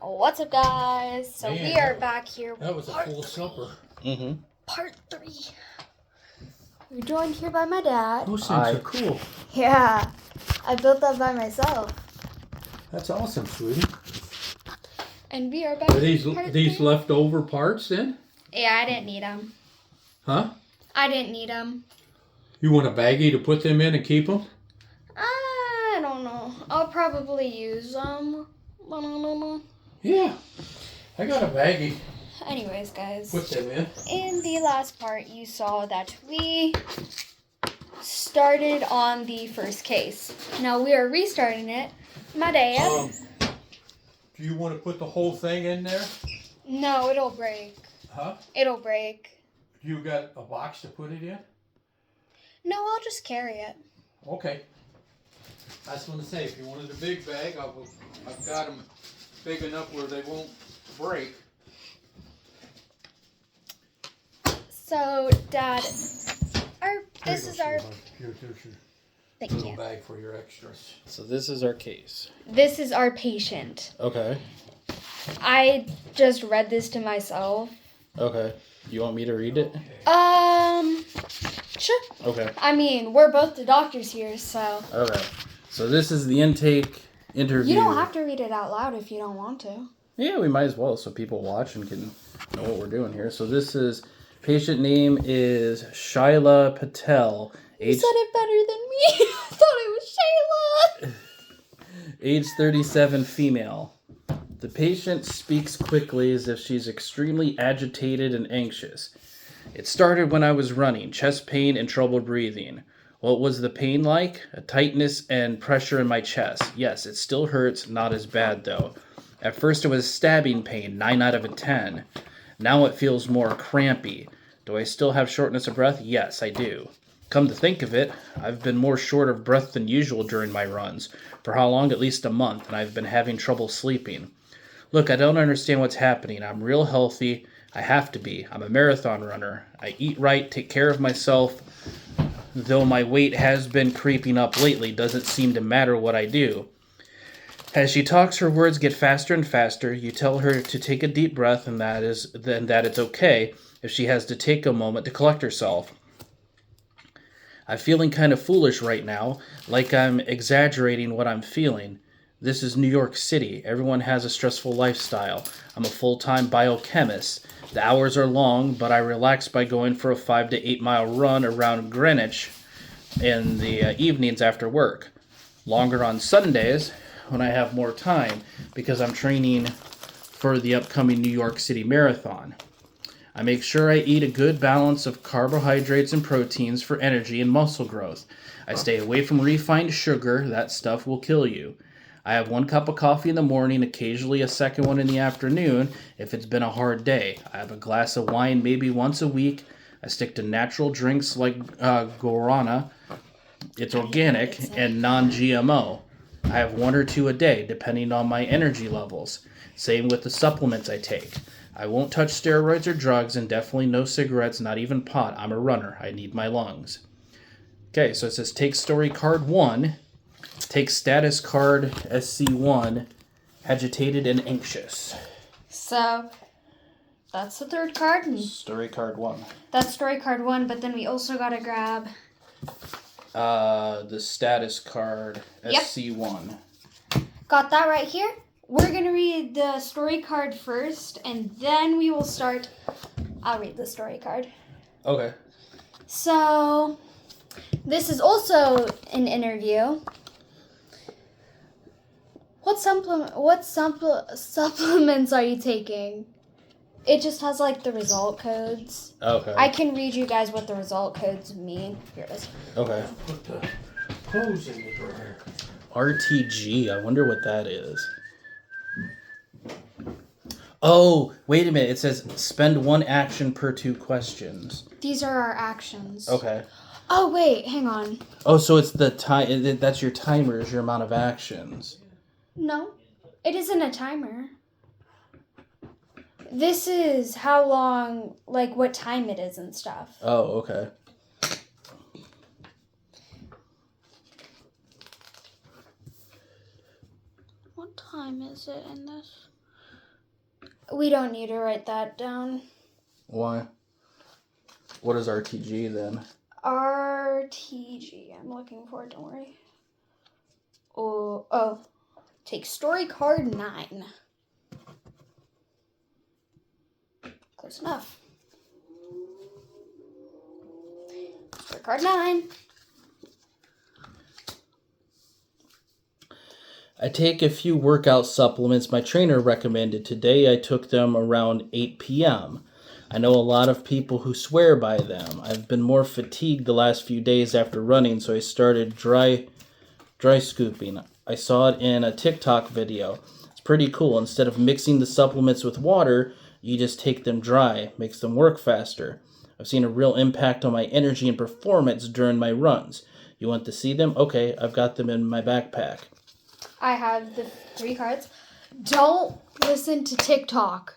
What's up, guys? So Man, we are back here with that was a full supper. Part 3. We're joined here by my dad. Those things are cool. Yeah, I built that by myself. That's awesome, sweetie. And we are back. Are these leftover parts then? Yeah, I didn't need them. Huh? I didn't need them. You want a baggie to put them in and keep them? I don't know. I'll probably use them. Yeah, I got a baggie. Anyways, guys. Put them in. In the last part, you saw that we started on the first case. Now we are restarting it. Madea. Do you want to put the whole thing in there? No, it'll break. Huh? It'll break. You got a box to put it in? No, I'll just carry it. Okay. I was going to say, if you wanted a big bag, I've got them big enough where they won't break. So, Dad, this is our. Thank you. Little bag for your extras. So this is our case. This is our patient. Okay. I just read this to myself. Okay. You want me to read it? Sure. Okay. I mean, we're both the doctors here, so. Okay. So this is the intake interview. You don't have to read it out loud if you don't want to. Yeah, we might as well, so people watch and can know what we're doing here. So this is, patient name is Shaila Patel. You said it better than me. I thought it was Shayla. Age 37, female. The patient speaks quickly as if she's extremely agitated and anxious. It started when I was running, chest pain and trouble breathing. What was the pain like? A tightness and pressure in my chest. Yes, it still hurts, not as bad though. At first it was stabbing pain, 9 out of 10. Now it feels more crampy. Do I still have shortness of breath? Yes, I do. Come to think of it, I've been more short of breath than usual during my runs. For how long? At least a month, and I've been having trouble sleeping. Look, I don't understand what's happening. I'm real healthy. I have to be. I'm a marathon runner. I eat right, take care of myself. Though my weight has been creeping up lately, doesn't seem to matter what I do. As she talks, her words get faster and faster. You tell her to take a deep breath, and that it's okay if she has to take a moment to collect herself. I'm feeling kind of foolish right now, like I'm exaggerating what I'm feeling. This is New York City. Everyone has a stressful lifestyle. I'm a full-time biochemist. The hours are long, but I relax by going for a 5 to 8 mile run around Greenwich in the evenings after work. Longer on Sundays when I have more time because I'm training for the upcoming New York City Marathon. I make sure I eat a good balance of carbohydrates and proteins for energy and muscle growth. I stay away from refined sugar. That stuff will kill you. I have 1 cup of coffee in the morning, occasionally a second one in the afternoon if it's been a hard day. I have a glass of wine maybe once a week. I stick to natural drinks like guarana. It's organic and non-GMO. I have 1 or 2 a day, depending on my energy levels. Same with the supplements I take. I won't touch steroids or drugs, and definitely no cigarettes, not even pot. I'm a runner. I need my lungs. Okay, so it says take story card 1. Take status card SC1. Agitated and anxious. So, that's the third card. Story card 1. That's story card 1, but then we also gotta grab... The status card SC1. Got that right here. We're going to read the story card first, and then we will start. I'll read the story card. Okay. So, this is also an interview. What supplements are you taking? It just has, like, the result codes. Okay. I can read you guys what the result codes mean. Here it is. Okay. Put the hose in the dryer. RTG. I wonder what that is. Oh, wait a minute. It says spend 1 action per 2 questions. These are our actions. Okay. Oh, wait. Hang on. Oh, so it's the time. That's your timer, is your amount of actions. No, it isn't a timer. This is how long, like, what time it is and stuff. Oh, okay. What time is it in this? We don't need to write that down. Why? What is RTG then? RTG. I'm looking for it, don't worry. Oh. Take story card 9. Close enough. Story card 9. I take a few workout supplements my trainer recommended. Today I took them around 8 p.m. I know a lot of people who swear by them. I've been more fatigued the last few days after running, so I started dry scooping. I saw it in a TikTok video. It's pretty cool. Instead of mixing the supplements with water, you just take them dry. Makes them work faster. I've seen a real impact on my energy and performance during my runs. You want to see them? Okay, I've got them in my backpack. I have the 3 cards. Don't listen to TikTok.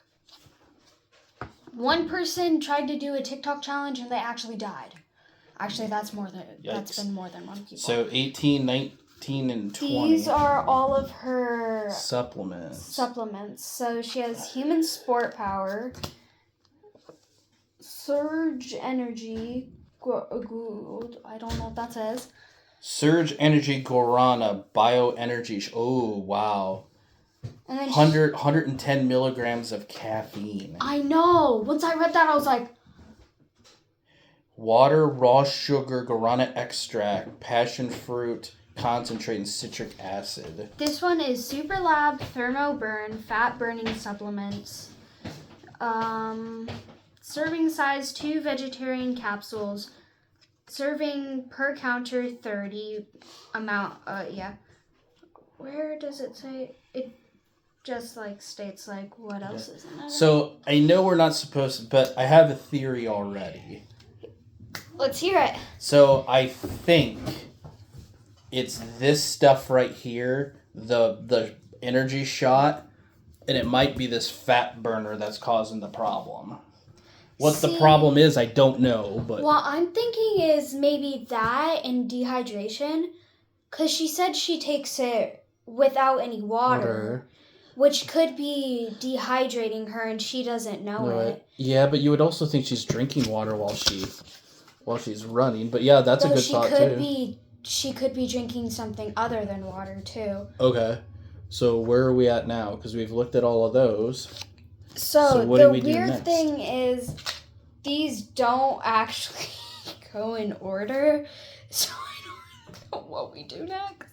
One person tried to do a TikTok challenge and they actually died. Actually, that's been more than one people. So 18, 19, and 20. These are all of her supplements. So she has human sport power, surge energy, I don't know what that says. Surge Energy Guarana Bioenergy. Oh, wow. And then 110 milligrams of caffeine. I know. Once I read that, I was like... Water, raw sugar, guarana extract, passion fruit, concentrate, and citric acid. This one is Super Lab Thermo Burn Fat Burning Supplements. Serving size 2 vegetarian capsules. Serving per counter 30 amount. Where does it say? It just states what else is in it. So I know we're not supposed to, but I have a theory already. Let's hear it. So I think it's this stuff right here, the energy shot, and it might be this fat burner that's causing the problem. What the problem is, I don't know, but... What I'm thinking is maybe that and dehydration, because she said she takes it without any water, which could be dehydrating her and she doesn't know it. Yeah, but you would also think she's drinking water while she's running. But yeah, that's a good thought too. She could be drinking something other than water too. Okay, so where are we at now? Because we've looked at all of those. So what do we do weird next? thing is, these don't actually go in order, so I don't know what we do next.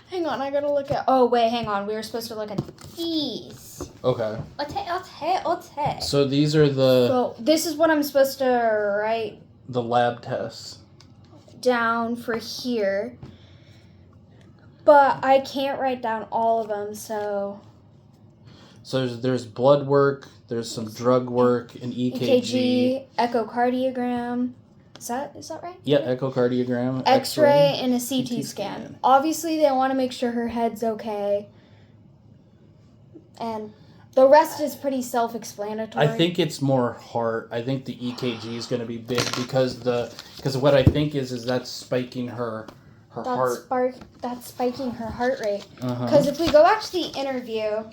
Hang on, I gotta look at... Oh, wait, hang on. We were supposed to look at these. Okay. Okay. So these are So this is what I'm supposed to write the lab tests down for here. But I can't write down all of them, so... So there's blood work, there's some drug work, an EKG, echocardiogram. Is that right? Yeah, echocardiogram, X-ray, and a CT scan. Obviously, they want to make sure her head's okay. And the rest is pretty self-explanatory. I think it's more heart. I think the EKG is going to be big because what I think is that's spiking her heart. That's spiking her heart rate. Because if we go back to the interview...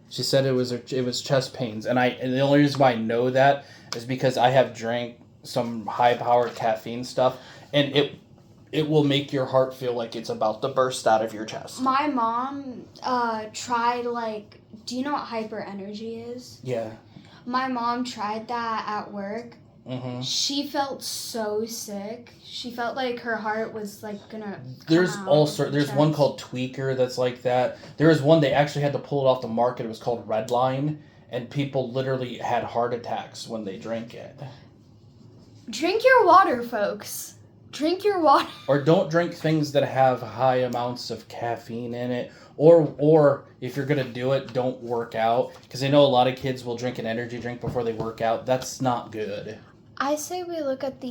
She said it was chest pains, and the only reason why I know that is because I have drank some high-powered caffeine stuff, and it will make your heart feel like it's about to burst out of your chest. My mom tried, do you know what hyperenergy is? Yeah. My mom tried that at work. Mm-hmm. She felt so sick. She felt like her heart was gonna. There's one called Tweaker that's like that. There was one they actually had to pull it off the market. It was called Redline, and people literally had heart attacks when they drank it. Drink your water, folks. Drink your water. Or don't drink things that have high amounts of caffeine in it. Or if you're going to do it, don't work out. Because I know a lot of kids will drink an energy drink before they work out. That's not good. I say we look at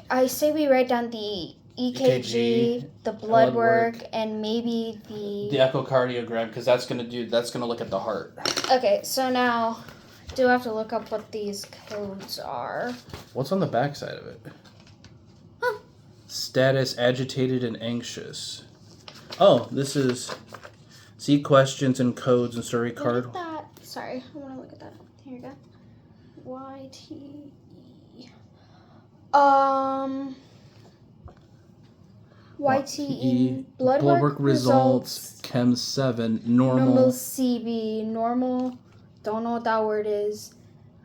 I say we write down the EKG, the blood work, and maybe the echocardiogram, because that's going to look at the heart. Okay, so now do have to look up what these codes are. What's on the back side of it? Huh. Status agitated and anxious. Oh, this is see questions and codes and story card. Look at that. sorry. I want to look at that. Here you go. YTE. YTE blood work results. Chem 7 normal. Normal CB, normal, don't know what that word is,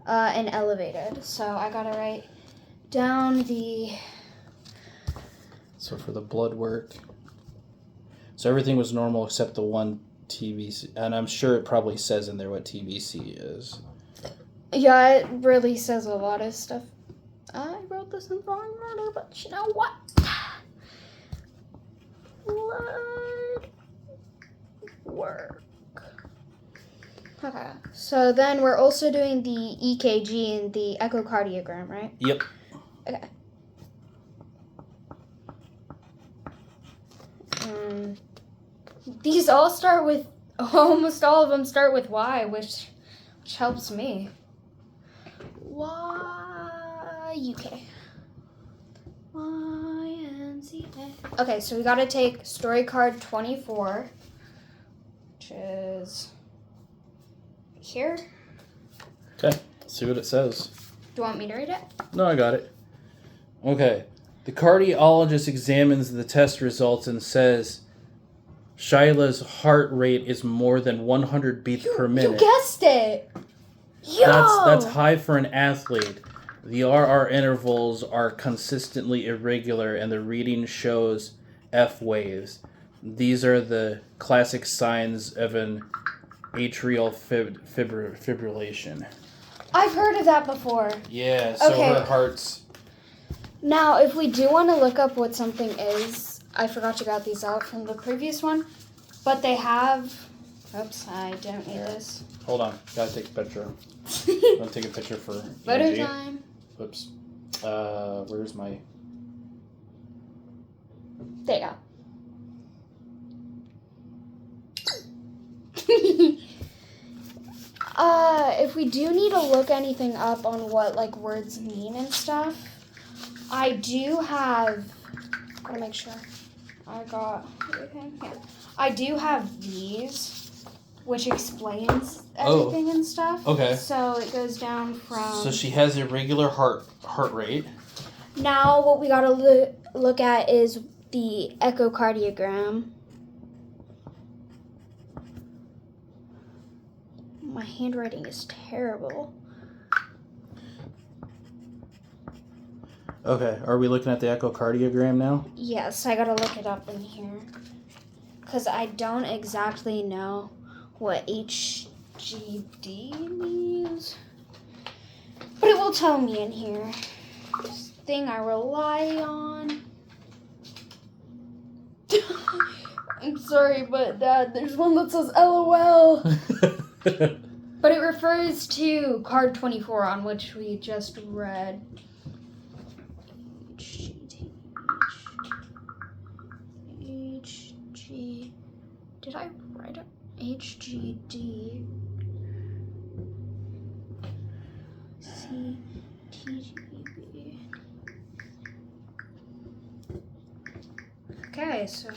and elevated. So I gotta write down the... So for the blood work, so everything was normal except the one TBC, and I'm sure it probably says in there what TBC is. Yeah, it really says a lot of stuff. I wrote this in the wrong order, but you know what? Blood work. Okay, so then we're also doing the EKG and the echocardiogram, right? Yep. Okay. These all start with, almost all of them start with Y, which helps me. Y-U-K. Y-N-C-A. Okay, so we gotta take story card 24, which is here. Okay, let's see what it says. Do you want me to read it? No, I got it. Okay. The cardiologist examines the test results and says Shyla's heart rate is more than 100 beats per minute. You guessed it! Yo! That's high for an athlete. The RR intervals are consistently irregular and the reading shows F waves. These are the classic signs of an atrial fibrillation. I've heard of that before. Yeah, so Okay. her heart's... Now, if we do want to look up what something is, I forgot to grab these out from the previous one, but they have... Oops, I don't need this. Hold on, gotta take a picture. I'm gonna take a picture for Photo EMG. time. Oops. Where's my... There you go. If we do need to look anything up on what like words mean and stuff, I do have. Gotta make sure I got everything. Yeah, I do have these, which explains everything and stuff. Okay. So it goes down from. So she has irregular heart rate. Now what we gotta look at is the echocardiogram. My handwriting is terrible. Okay, are we looking at the echocardiogram now? Yes, I gotta look it up in here. Because I don't exactly know what HGD means. But it will tell me in here. This thing I rely on. I'm sorry, but Dad, there's one that says LOL. But it refers to card 24 on which we just read. HG. Did I write it? HGD. CTGB. Okay, so I'm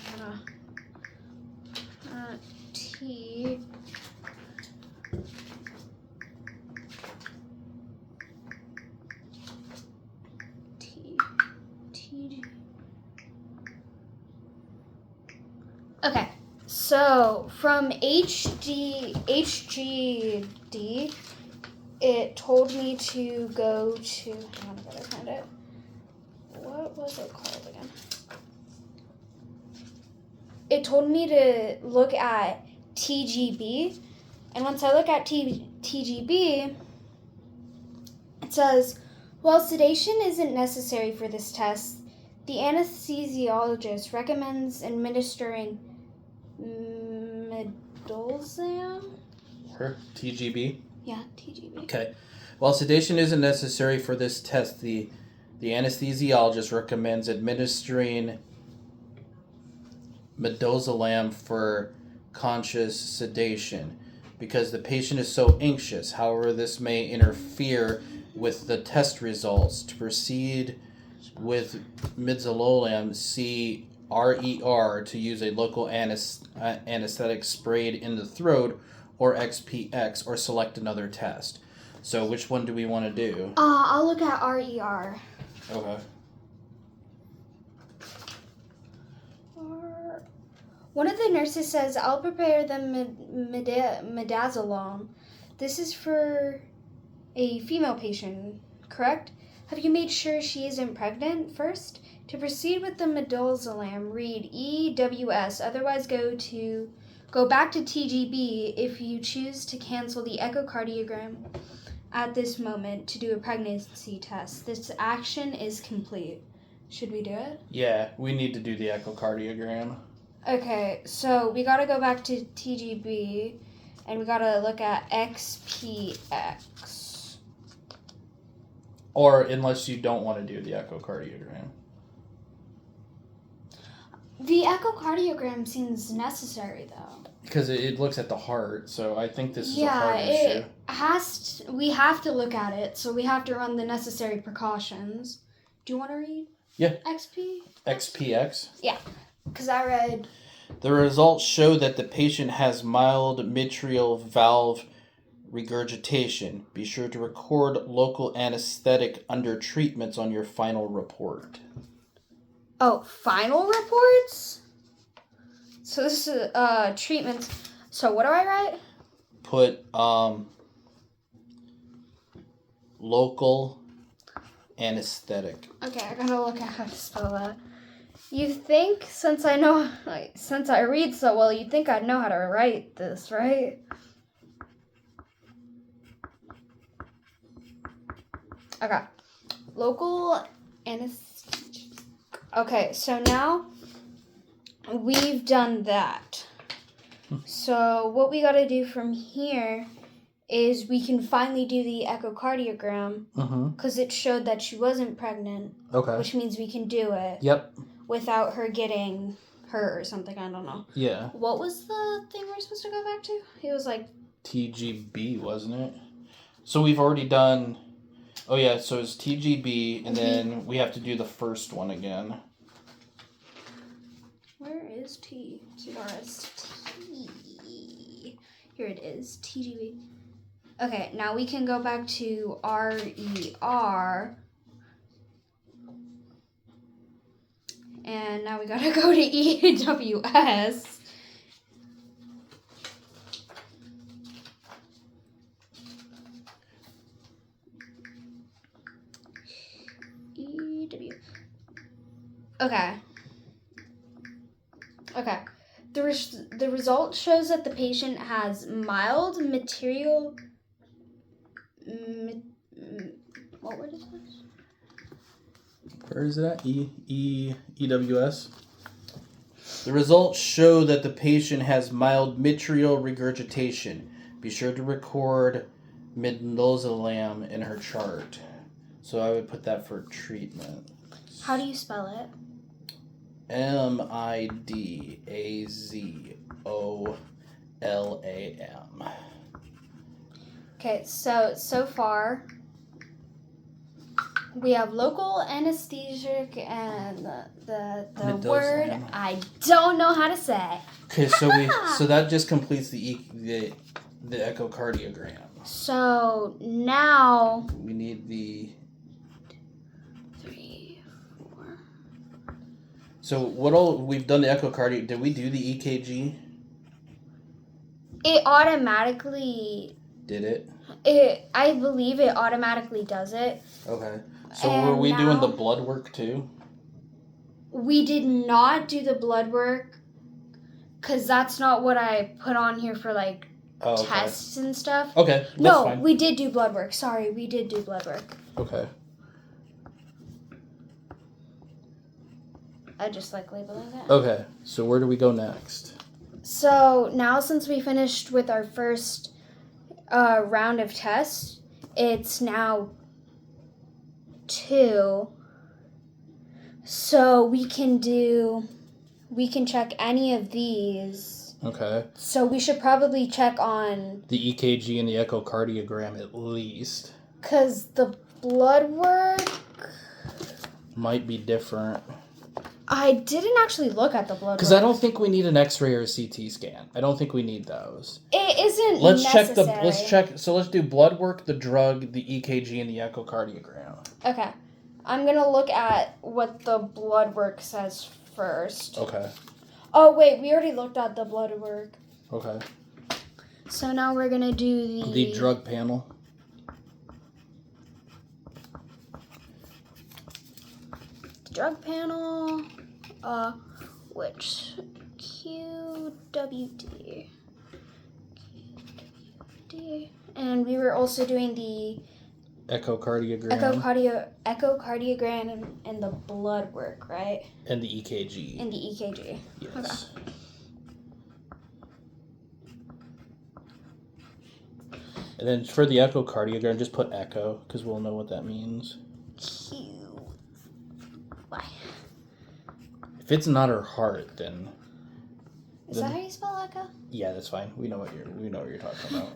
gonna T. Okay, so from HGD, it told me to go to, hang on, I gotta find it. What was it called again? It told me to look at TGB, and once I look at TGB, it says, while sedation isn't necessary for this test, the anesthesiologist recommends administering midazolam. Her TGB? Yeah, TGB. Okay. While sedation isn't necessary for this test, the anesthesiologist recommends administering midazolam for conscious sedation because the patient is so anxious. However, this may interfere with the test results. To proceed with midazolam, see RER to use a local anesthetic sprayed in the throat or XPX, or select another test. So which one do we want to do? I'll look at RER. Okay. One of the nurses says, I'll prepare the midazolam. This is for a female patient, correct? Have you made sure she isn't pregnant first? To proceed with the midazolam, read EWS. Otherwise, go back to TGB if you choose to cancel the echocardiogram at this moment to do a pregnancy test. This action is complete. Should we do it? Yeah, we need to do the echocardiogram. Okay, so we gotta go back to TGB and we gotta look at XPX. Or unless you don't want to do the echocardiogram. The echocardiogram seems necessary though. Because it looks at the heart, so I think this is a heart issue. We have to look at it, so we have to run the necessary precautions. Do you want to read? Yeah. XPX? Yeah, because I read... The results show that the patient has mild mitral valve regurgitation. Be sure to record local anesthetic under treatments on your final report. Oh, final reports? So this is treatments. So what do I write? Put local anesthetic. Okay, I gotta look at how to spell that. You think, since I read so well, you'd think I'd know how to write this, right? Okay. Local anesthetic. Okay, so now we've done that. So what we gotta do from here is we can finally do the echocardiogram because it showed that she wasn't pregnant. Okay. Which means we can do it. Yep. Without her getting hurt or something, I don't know. Yeah. What was the thing we're supposed to go back to? It was like... TGB, wasn't it? So we've already done... Oh yeah, so it's TGB, and then we have to do the first one again. Where is T? CRST. Here it is, TGB. Okay, now we can go back to RER. And now we gotta go to EWS. Okay. The result shows that the patient has mild material... what word is this? Where is it at? EWS? The results show that the patient has mild mitral regurgitation. Be sure to record midazolam in her chart. So I would put that for treatment. How do you spell it? MIDAZOLAM. Okay, so far we have local anesthetic and the word I don't know how to say. Okay, so that just completes the echocardiogram. So now we need the 3, 4. So what all we've done the echocardiogram. Did we do the EKG? It automatically did it. I believe it automatically does it. Okay. So were we doing the blood work too? We did not do the blood work because that's not what I put on here for like tests and stuff. Okay. No, fine. we did do blood work. Sorry, we did do blood work. Okay. I just like labeling it. Okay. So where do we go next? So now since we finished with our first round of tests, it's now 2. So we can check any of these. Okay. So we should probably check on the EKG and the echocardiogram at least. Because the blood work might be different. I didn't actually look at the blood Because work. I don't think we need an X-ray or a CT scan. I don't think we need those. It isn't Let's necessary. check. So let's do blood work, the drug, the EKG, and the echocardiogram. Okay. I'm going to look at what the blood work says first. Okay. Oh, wait. We already looked at the blood work. Okay. So now we're going to do The drug panel. Drug panel, which QWD, and we were also doing the Echocardiogram. echocardiogram and the blood work, right? And the EKG. And the EKG. Yes. Okay. And then for the echocardiogram, just put echo, because we'll know what that means. Why? If it's not her heart, then. Is that how you spell echo? Yeah, that's fine. We know what you're talking about.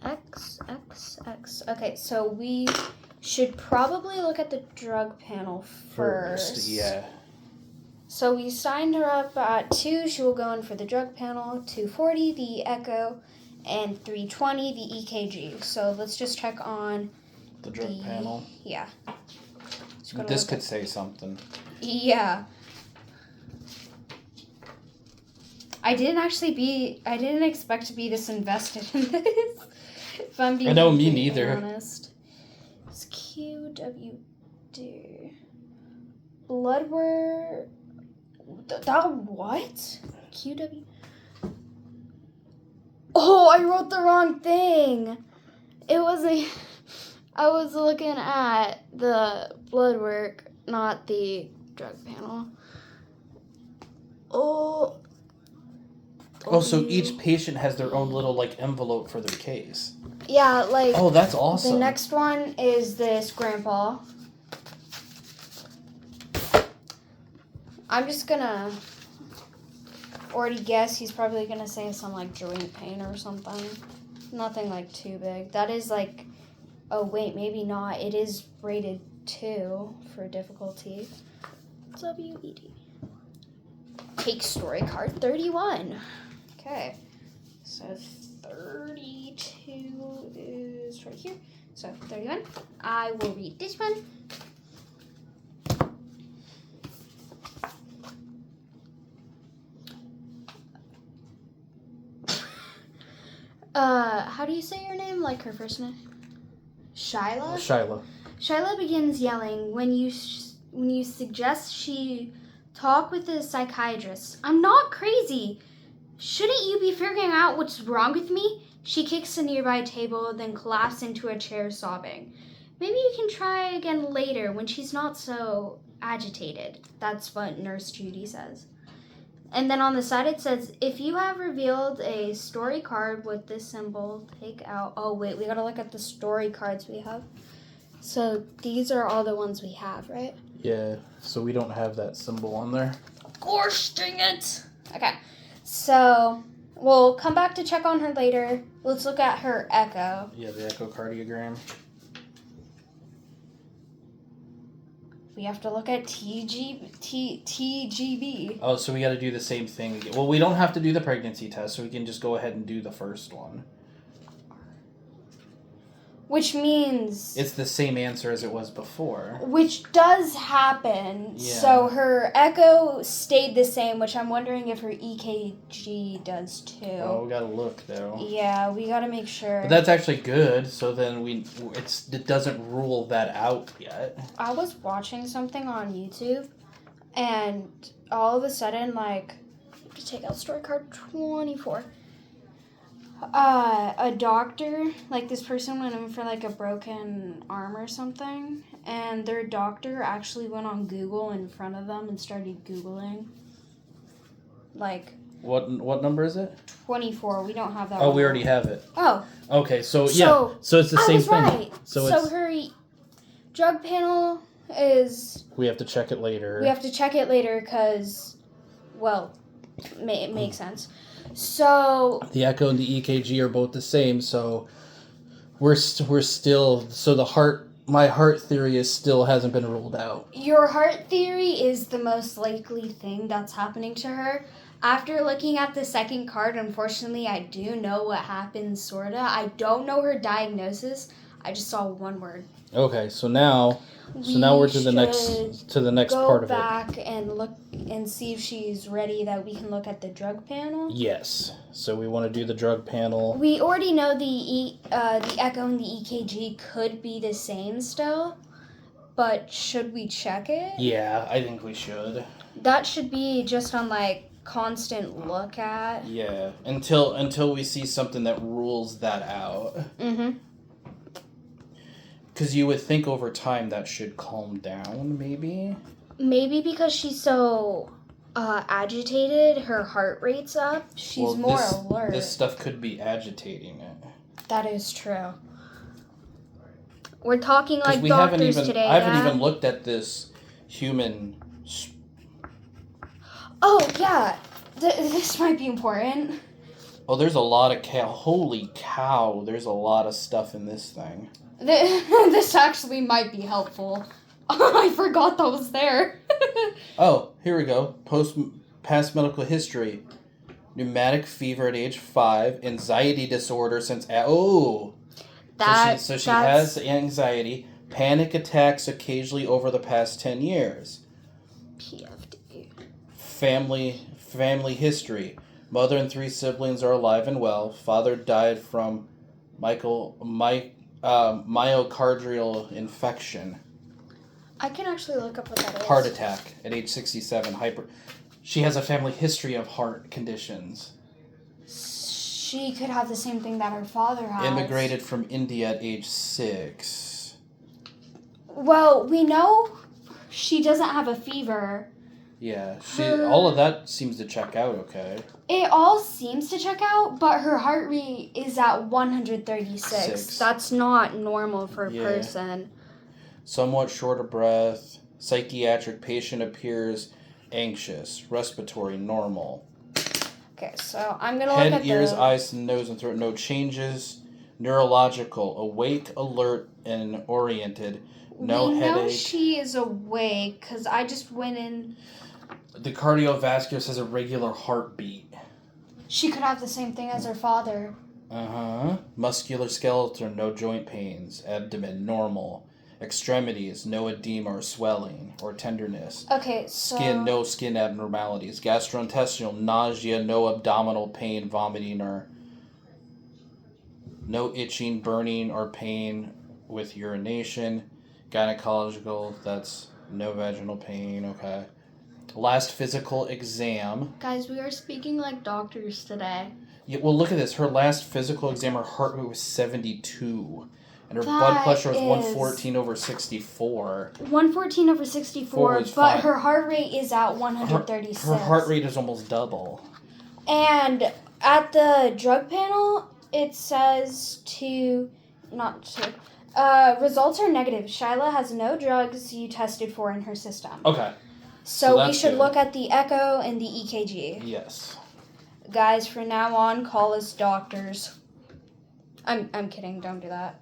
X. Okay, so we should probably look at the drug panel first. Yeah. So we signed her up at 2. She will go in for the drug panel, 240 the echo, and 320 the EKG. So let's just check on the drug panel. Yeah. This could say something. Yeah. I didn't expect to be this invested in this. If I'm being me neither. Honest. It's QWD. Blood work. That what? QW. Oh, I wrote the wrong thing. It wasn't. I was looking at the blood work, not the drug panel. Oh, so each patient has their own little envelope for their case. Yeah, like. Oh, that's awesome. The next one is this grandpa. I'm just gonna already guess he's probably gonna say some joint pain or something. Nothing too big. That is oh wait, maybe not. It is rated 2 for difficulty. WED. Take story card 31. Okay. So 32 is right here. So 31. I will read this one. How do you say your name? Like her first name? Shyla? Shyla. Shyla begins yelling when you suggest she talk with a psychiatrist. I'm not crazy. Shouldn't you be figuring out what's wrong with me? She kicks a nearby table, then collapses into a chair sobbing. Maybe you can try again later when she's not so agitated. That's what Nurse Judy says. And then on the side it says, if you have revealed a story card with this symbol, take out... Oh, wait, we gotta look at the story cards we have. So these are all the ones we have, right? Yeah, so we don't have that symbol on there. Gosh, dang it! Okay, so we'll come back to check on her later. Let's look at her echo. Yeah, the echocardiogram. We have to look at TGB. Oh, so we got to do the same thing again. Well, we don't have to do the pregnancy test, so we can just go ahead and do the first one. Which means... It's the same answer as it was before. Which does happen. Yeah. So her echo stayed the same, which I'm wondering if her EKG does too. Oh, we got to look, though. Yeah, we got to make sure. But that's actually good, so then it doesn't rule that out yet. I was watching something on YouTube, and all of a sudden, to take out story card 24. A doctor, this person went in for a broken arm or something, and their doctor actually went on Google in front of them and started Googling. What number is it? 24. We don't have that. Oh, we already have it. Oh. Okay, so yeah, so it's the same thing. Right. So her drug panel is. We have to check it later. We have to check it later because, it makes sense. So the echo and the EKG are both the same, so we're still, so the heart my heart theory hasn't been ruled out. Your heart theory is the most likely thing that's happening to her. After looking at the second card, unfortunately, I do know what happened, sorta. I don't know her diagnosis. I just saw one word. Okay, so now we're to the next part of it. Go back and look and see if she's ready that we can look at the drug panel. Yes. So we want to do the drug panel. We already know the echo and the EKG could be the same still, but should we check it? Yeah, I think we should. That should be just on like constant look at. Yeah, until we see something that rules that out. Mhm. Because you would think over time that should calm down, maybe? Maybe because she's so agitated, her heart rate's up. She's more alert. This stuff could be agitating it. That is true. We're talking like I haven't even looked at this human... Oh, yeah. This might be important. Oh, there's a lot of Holy cow, there's a lot of stuff in this thing. This actually might be helpful. I forgot that was there. Oh, here we go. Past medical history. Pneumatic fever at age 5. Anxiety disorder since... So she has anxiety. Panic attacks occasionally over the past 10 years. PFD. Family history. Mother and 3 siblings are alive and well. Father died from myocardial infection. I can actually look up what that is. Heart attack at age 67. She has a family history of heart conditions. She could have the same thing that her father has. Immigrated from India at age 6. Well, we know she doesn't have a fever. Yeah, all of that seems to check out okay. It all seems to check out, but her heart rate is at 136. That's not normal for a person. Somewhat short of breath. Psychiatric patient appears anxious. Respiratory normal. Okay, so I'm going to look at head, ears, eyes, nose, and throat. No changes. Neurological. Awake, alert, and oriented. No headache. We know she is awake because I just went in. The cardiovascular says a regular heartbeat. She could have the same thing as her father. Uh-huh. Muscular skeleton, no joint pains. Abdomen, normal. Extremities, no edema or swelling or tenderness. Okay, so... Skin, no skin abnormalities. Gastrointestinal, nausea, no abdominal pain, vomiting, or no itching, burning, or pain with urination. Gynecological, that's no vaginal pain, okay. Last physical exam. Guys, we are speaking like doctors today. Yeah, well, look at this. Her last physical exam, her heart rate was 72. And her blood pressure was 114 over 64. 114 over 64, but her heart rate is at 136. Her heart rate is almost double. And at the drug panel, it says results are negative. Shyla has no drugs you tested for in her system. Okay. So we should look at the echo and the EKG. Yes. Guys, from now on, call us doctors. I'm kidding. Don't do that.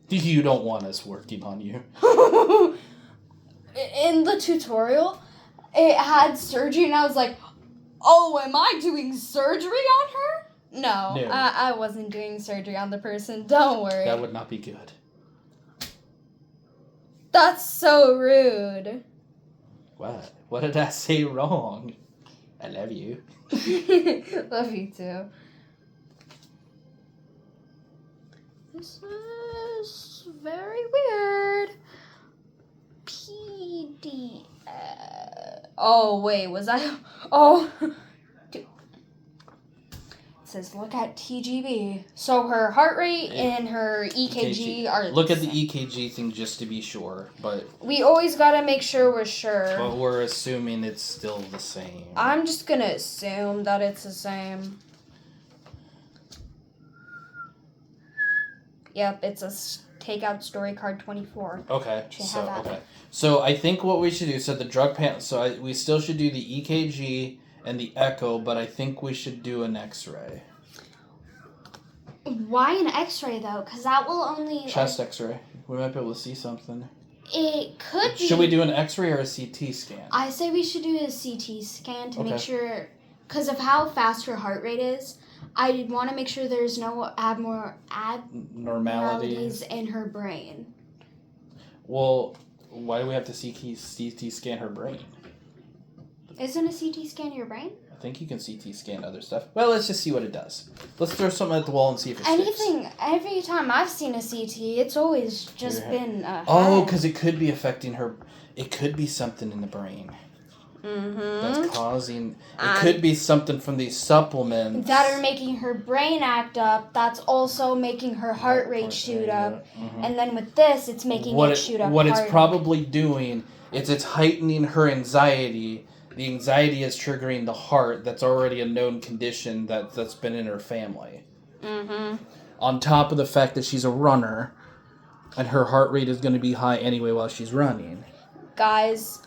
You don't want us working on you. In the tutorial, it had surgery, and I was like, oh, am I doing surgery on her? No. I wasn't doing surgery on the person. Don't worry. That would not be good. That's so rude. What? What did I say wrong? I love you. Love you too. This is very weird. PD. Oh, wait, was I? Oh. Dude. It says look at TGB. So her heart rate and her EKG are. Look at the EKG thing just to be sure, but. We always gotta make sure we're sure. But we're assuming it's still the same. I'm just gonna assume that it's the same. Yep, it's a takeout story card 24. Okay. So I think what we should do, so the drug panel, we still should do the EKG and the echo, but I think we should do an x-ray. Why an x-ray though? Because that will only... Chest x-ray. We might be able to see something. It could be. Should we do an X-ray or a CT scan? I say we should do a CT scan to Okay. make sure, because of how fast her heart rate is. I want to make sure there's no abnormalities in her brain. Well, why do we have to CT scan her brain? Isn't a CT scan your brain? I think you can CT scan other stuff. Well, let's just see what it does. Let's throw something at the wall and see if it sticks. Every time I've seen a CT, it's always just been a Oh, head. because it could be affecting her. It could be something in the brain that's causing. It could be something from these supplements that are making her brain act up. That's also making her heart rate shoot up. And then with this, it's making it shoot up. What it's probably doing is it's heightening her anxiety. The anxiety is triggering the heart. That's already a known condition that's been in her family. On top of the fact that she's a runner, and her heart rate is going to be high anyway while she's running. Guys,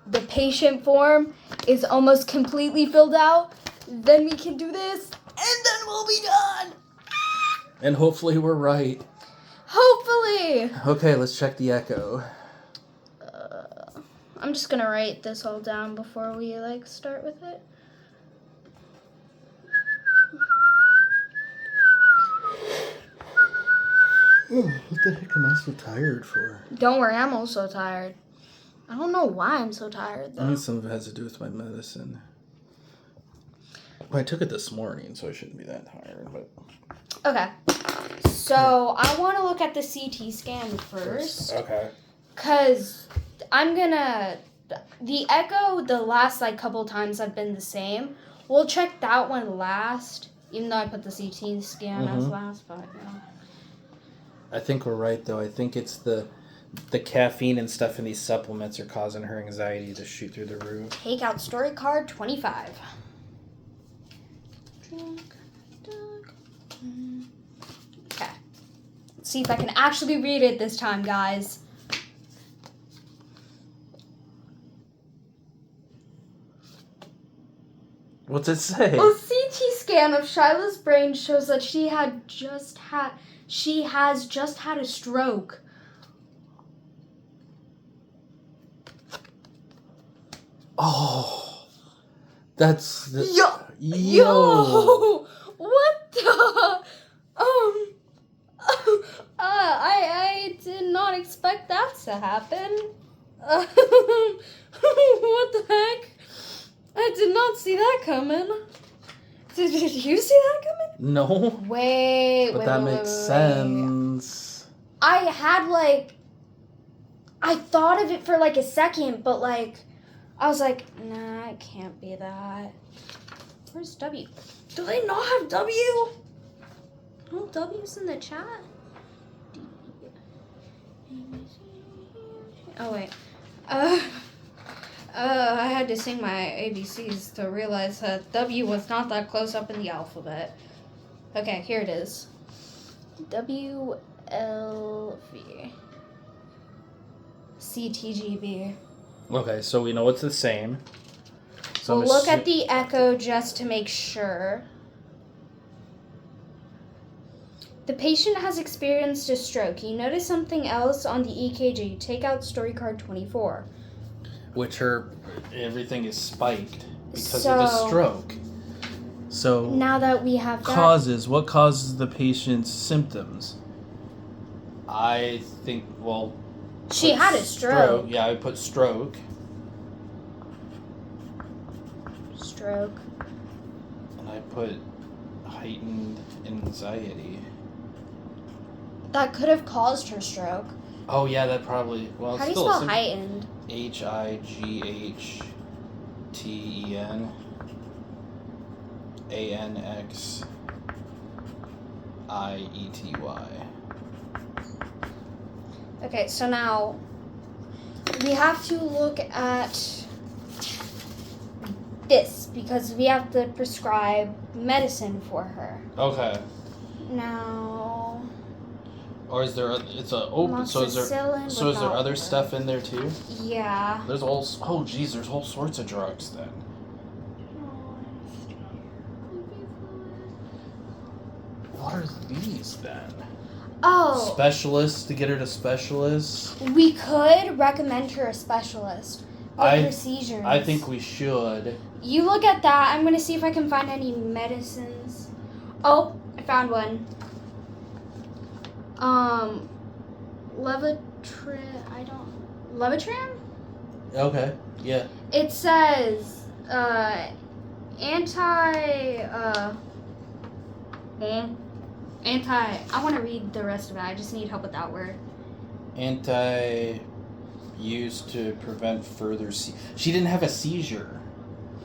the patient form is almost completely filled out. Then we can do this, and then we'll be done. And hopefully we're right. Hopefully. Okay, let's check the echo. I'm just gonna write this all down before we start with it. Oh, what the heck am I so tired for? Don't worry, I'm also tired. I don't know why I'm so tired though. I think some of it has to do with my medicine. Well, I took it this morning, so I shouldn't be that tired. But okay, so I want to look at the CT scan first. Okay. Cause the echo, the last couple times have been the same. We'll check that one last, even though I put the CT scan as last, but I think we're right though. I think it's the caffeine and stuff in these supplements are causing her anxiety to shoot through the roof. Take out story card 25. Okay. Let's see if I can actually read it this time, guys. What's it say? A CT scan of Shyla's brain shows that she has just had a stroke. Oh, that's the Yo! What the? I did not expect that to happen. What the heck? I did not see that coming. Did you see that coming? No. Wait, But that makes sense. I had I thought of it for a second, but I was like, nah, it can't be that. Where's W? Do they not have W? No W's in the chat? Oh, wait. I had to sing my ABCs to realize that W was not that close up in the alphabet. Okay, here it is. WLV. CTGB. Okay, so we know it's the same. So We'll look at the echo just to make sure. The patient has experienced a stroke. You notice something else on the EKG. Take out story card 24. Which everything is spiked because of the stroke. So now that we have that, what causes the patient's symptoms? I think, she had a stroke. Yeah, I put stroke. Stroke. And I put heightened anxiety. That could have caused her stroke. Oh yeah, that probably. Well, how do you still spell heightened? HIGHTEN ANXIETY. Okay, so now we have to look at this because we have to prescribe medicine for her. Okay. Now. Or is there? It's a open. So is there other stuff in there too? Yeah. There's there's all sorts of drugs then. What are these then? Oh. Specialist to get her to specialist. We could recommend her a specialist. Or procedures. I think we should. You look at that. I'm going to see if I can find any medicines. Oh, I found one. Levotran? Okay, yeah. It says, I want to read the rest of it. I just need help with that word. Used to prevent further she didn't have a seizure.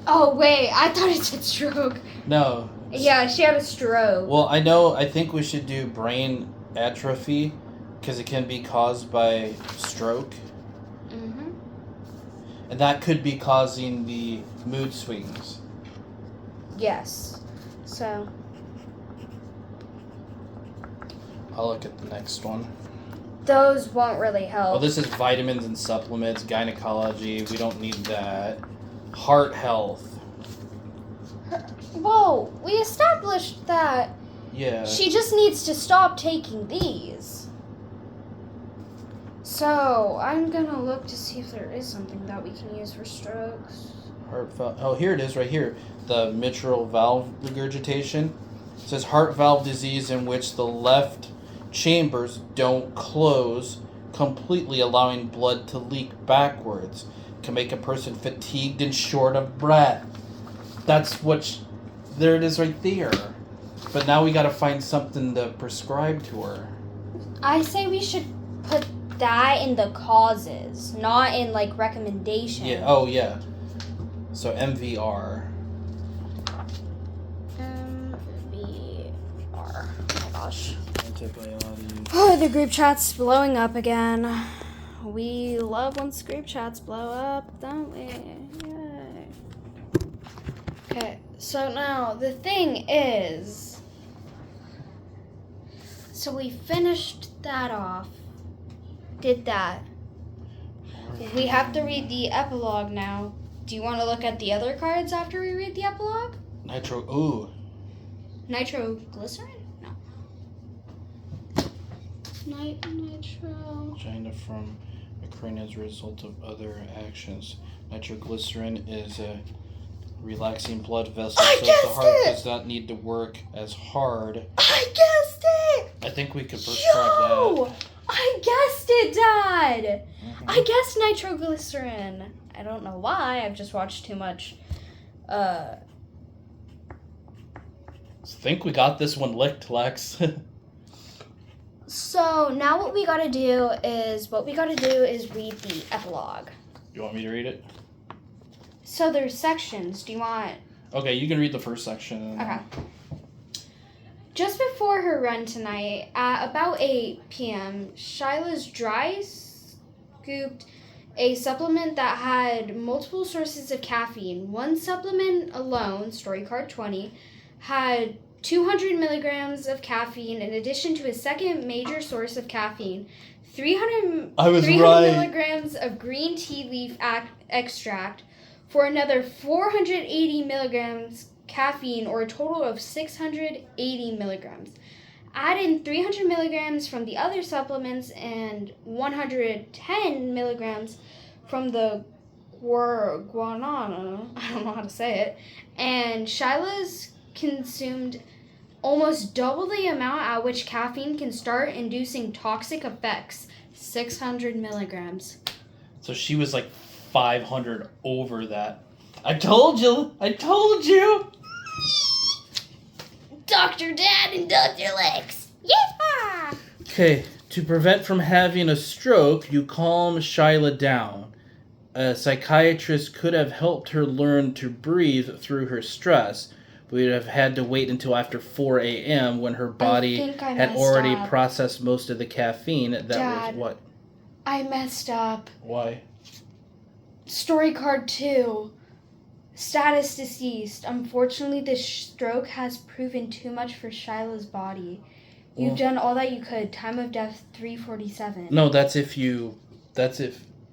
Oh, wait. I thought it said stroke. No. Yeah, she had a stroke. Well, I think we should do brain atrophy because it can be caused by stroke. Mm-hmm. And that could be causing the mood swings. Yes. So. I'll look at the next one. Those won't really help. Oh, this is vitamins and supplements, gynecology. We don't need that. Heart health. Whoa, we established that. Yeah. She just needs to stop taking these. So, I'm gonna look to see if there is something that we can use for strokes. Heart valve. Oh, here it is right here. The mitral valve regurgitation. It says heart valve disease in which the left chambers don't close completely, allowing blood to leak backwards. Can make a person fatigued and short of breath. That's what... there it is right there. But now we gotta find something to prescribe to her. I say we should put that in the causes, not in, like, recommendations. Yeah. Oh, yeah. So MVR. MVR. Oh my gosh. Antibiotics. Oh, the group chat's blowing up again. We love when group chats blow up, don't we? Yay. Okay, so now the thing is, so we finished that off, did that. We have to read the epilogue now. Do you want to look at the other cards after we read the epilogue? Nitroglycerin? No. Nitro. Vagina from occurring as a result of other actions. Nitroglycerin is a relaxing blood vessel, so the heart does not need to work as hard. I guessed it! I think we could prescribe that. I guessed it, Dad! Mm-hmm. I guessed nitroglycerin. I don't know why. I've just watched too much. I think we got this one licked, Lex. So now what we gotta do is read the epilogue. You want me to read it? So there's sections. Do you want... Okay, you can read the first section. Okay. Just before her run tonight, at about 8 p.m., Shyla's dry scooped a supplement that had multiple sources of caffeine. One supplement alone, story card 20, had 200 milligrams of caffeine in addition to a second major source of caffeine, 300 milligrams of green tea leaf extract for another 480 milligrams caffeine, or a total of 680 milligrams. Add in 300 milligrams from the other supplements and 110 milligrams from the guanana, I don't know how to say it, and Shyla's consumed almost double the amount at which caffeine can start inducing toxic effects, 600 milligrams. So she was like 500 over that. I told you! Dr. Dad and Dr. Lex. Yeah! Okay, to prevent from having a stroke, you calm Shyla down. A psychiatrist could have helped her learn to breathe through her stress. We would have had to wait until after 4 a.m. when her body had already processed most of the caffeine. That Dad, was what? I messed up. Why? Story card 2. Status deceased. Unfortunately, this stroke has proven too much for Shyla's body. You've done all that you could. Time of death 3:47. No,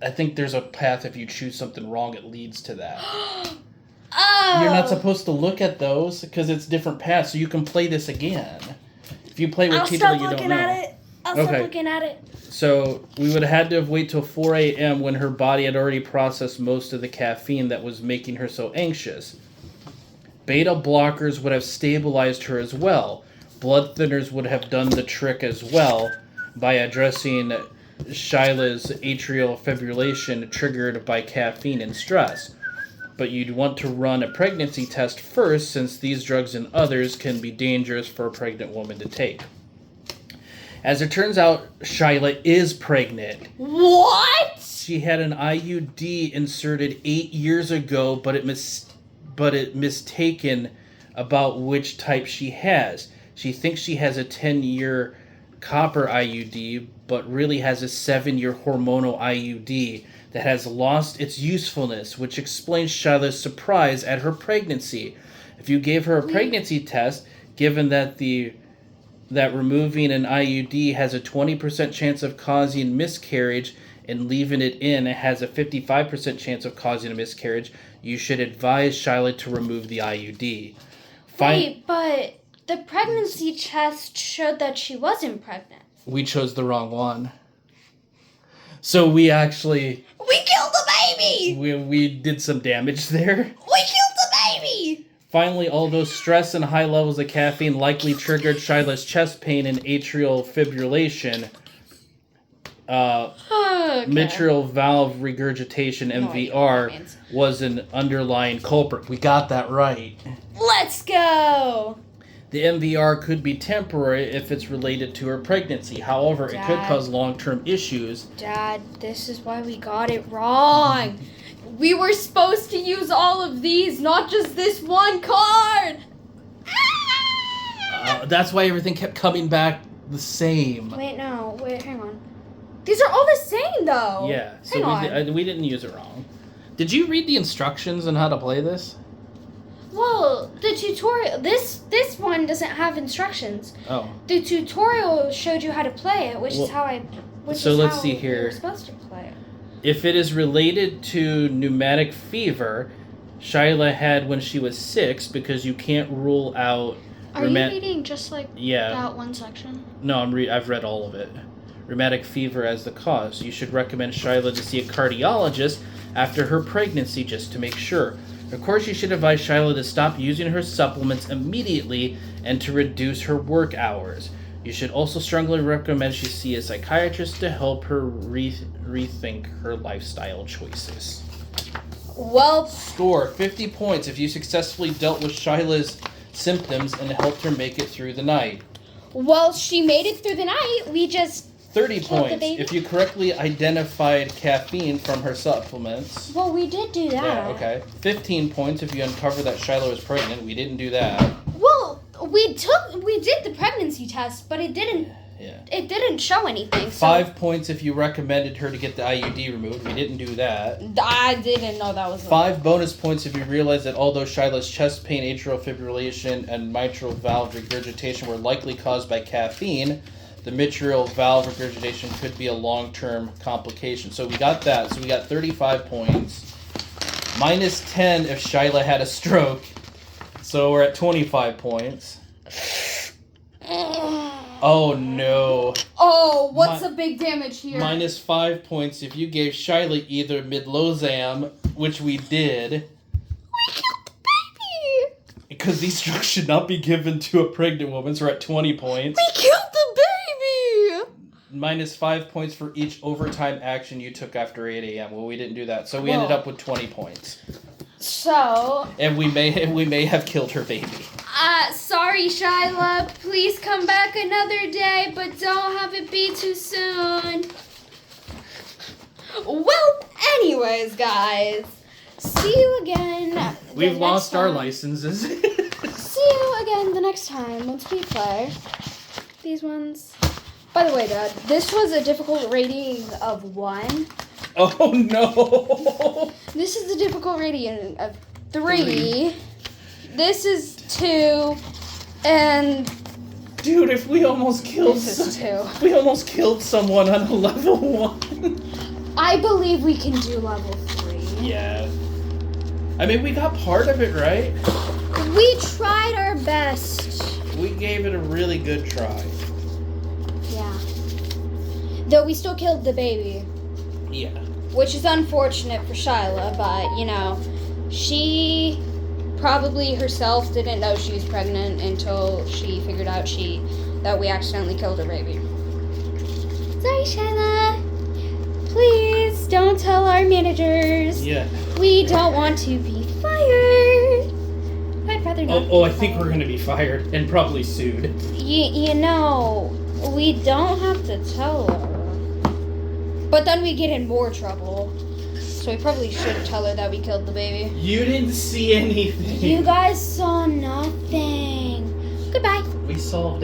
I think there's a path if you choose something wrong, it leads to that. Oh! You're not supposed to look at those because it's different paths, so you can play this again. If you play with people that you don't know. I'll stop looking at it. I'll Okay. stop looking at it. So we would have had to have wait till 4 a.m. when her body had already processed most of the caffeine that was making her so anxious. Beta blockers would have stabilized her as well. Blood thinners would have done the trick as well by addressing Shyla's atrial fibrillation triggered by caffeine and stress. But you'd want to run a pregnancy test first, since these drugs and others can be dangerous for a pregnant woman to take. As it turns out, Shyla is pregnant. What? She had an IUD inserted 8 years ago, but it mistaken about which type she has. She thinks she has a 10-year copper IUD, but really has a 7-year hormonal IUD that has lost its usefulness, which explains Shyla's surprise at her pregnancy. If you gave her a pregnancy test, given that that removing an IUD has a 20% chance of causing miscarriage and leaving it in has a 55% chance of causing a miscarriage, you should advise Shyla to remove the IUD. Wait, but the pregnancy test showed that she wasn't pregnant. We chose the wrong one. So we actually... We killed the baby! We did some damage there. We killed the baby! Finally, although stress and high levels of caffeine likely triggered Shyla's chest pain and atrial fibrillation, mitral valve regurgitation, MVR, was an underlying culprit. We got that right. Let's go! The MVR could be temporary if it's related to her pregnancy. However, it could cause long-term issues. Dad, this is why we got it wrong. We were supposed to use all of these, not just this one card. That's why everything kept coming back the same. Wait, hang on. These are all the same, though. Yeah, so we didn't use it wrong. Did you read the instructions on how to play this? Well, the tutorial, this one doesn't have instructions. Oh. The tutorial showed you how to play it, which is how let's see here. You were supposed to play it. If it is related to pneumatic fever, Shyla had when she was 6, because you can't rule out... Are you reading just like that one section? No, I've read all of it. Rheumatic fever as the cause. You should recommend Shyla to see a cardiologist after her pregnancy just to make sure. Of course, you should advise Shyla to stop using her supplements immediately and to reduce her work hours. You should also strongly recommend she see a psychiatrist to help her rethink her lifestyle choices. Well, Score 50 points if you successfully dealt with Shyla's symptoms and helped her make it through the night. Well, she made it through the night. We just 30 killed the points baby. if you correctly identified caffeine from her supplements. Well, we did do that. Yeah, okay. 15 points if you uncovered that Shyla was pregnant. We didn't do that. Well, we did the pregnancy test, but it didn't show anything. 5 points if you recommended her to get the IUD removed. We didn't do that. I didn't know that was 5 bonus points if you realized that although Shyla's chest pain, atrial fibrillation, and mitral valve regurgitation were likely caused by caffeine, the mitral valve regurgitation could be a long-term complication. So we got that. So we got 35 points. Minus 10 if Shyla had a stroke. So we're at 25 points. Oh no. Oh, what's the big damage here? Minus 5 points if you gave Shyla either midlozam, which we did. We killed the baby! Because these drugs should not be given to a pregnant woman, so we're at 20 points. We killed the baby! Minus 5 points for each overtime action you took after 8 a.m. Well, we didn't do that, so we ended up with 20 points. So... And we may have killed her baby. Sorry, Shyla. Please come back another day, but don't have it be too soon. Well, anyways, guys. See you again. We've lost our licenses. See you again the next time once we play these ones. By the way, Dad, this was a difficult rating of 1. Oh, no. This is the difficult rating of 3. This is 2. And... Dude, if we almost killed we almost killed someone on a level 1. I believe we can do level 3. Yeah. I mean, we got part of it right. We tried our best. We gave it a really good try. Yeah. Though we still killed the baby. Yeah. Which is unfortunate for Shyla, but, you know, she probably herself didn't know she was pregnant until she figured out that we accidentally killed her baby. Sorry, Shyla. Please don't tell our managers. Yeah. We don't want to be fired. I'd rather not. I think we're gonna be fired and probably sued. You know, we don't have to tell her. But then we get in more trouble. So we probably should tell her that we killed the baby. You didn't see anything. You guys saw nothing. Goodbye. We solved